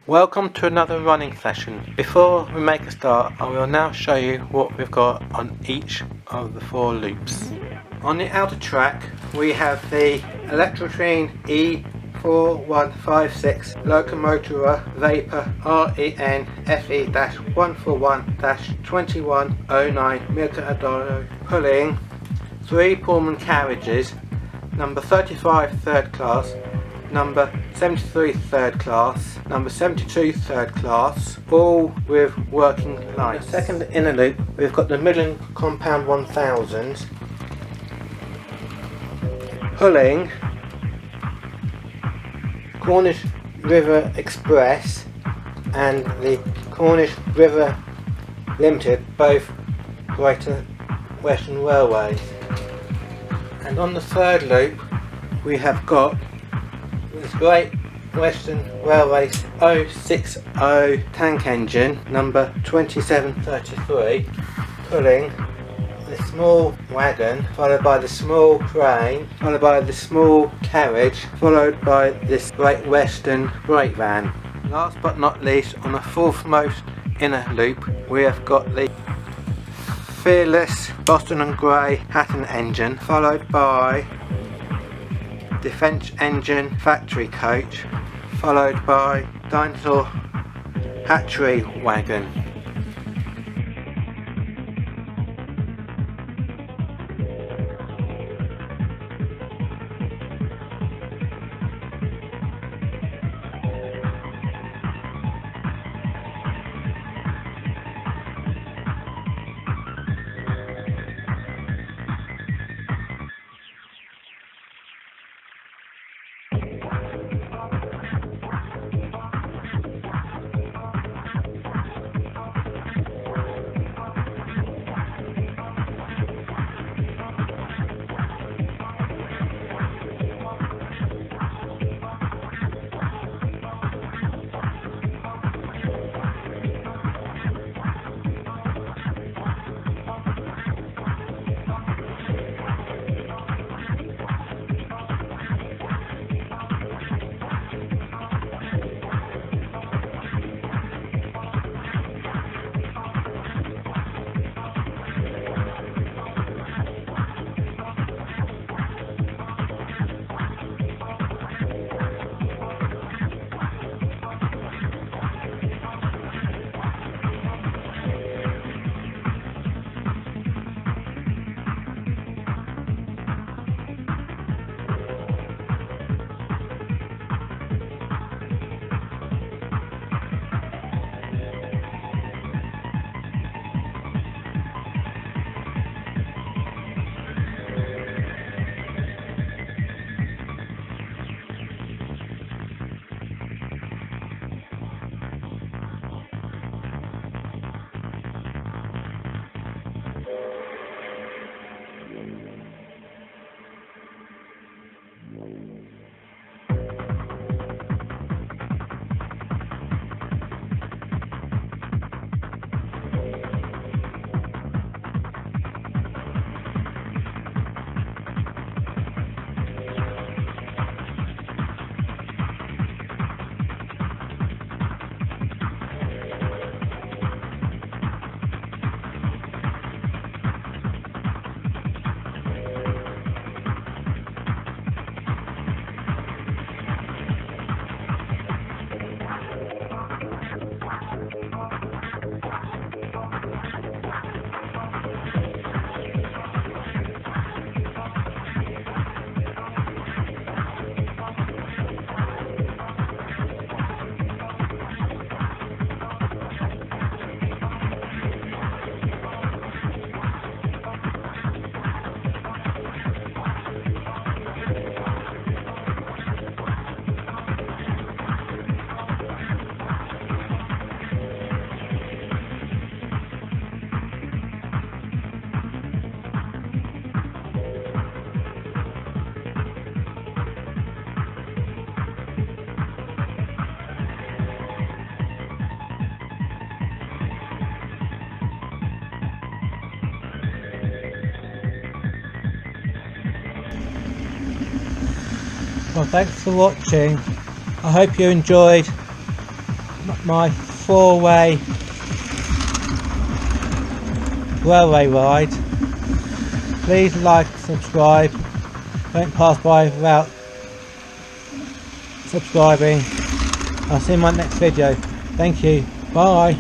Welcome to another running session. Before we make a start, I will now show you what we've got on each of the 4 loops. On the outer track we have the Electrotrine E4156 Locomotora Vapor REN FE-141-2109 Milka pulling 3 Pullman carriages, number 35 third class, number 73 third class, number 72 third class, all with working lights. The second inner loop we've got the Midland Compound 1000 pulling Cornish River Express and the Cornish River Limited, both Greater Western Railways. And on the third loop we have got this Great Western Railways 060 tank engine number 2733 pulling the small wagon, followed by the small train, followed by the small carriage, followed by this Great Western brake van. Last but not least, on the fourthmost inner loop we have got the Fearless Boston and Grey Hatton engine, followed by the French engine factory coach, followed by Dinosaur hatchery wagon. Well, thanks for watching. I hope you enjoyed my 4-way railway ride. Please like, subscribe, don't pass by without subscribing. I'll see you in my next video. Thank you, bye.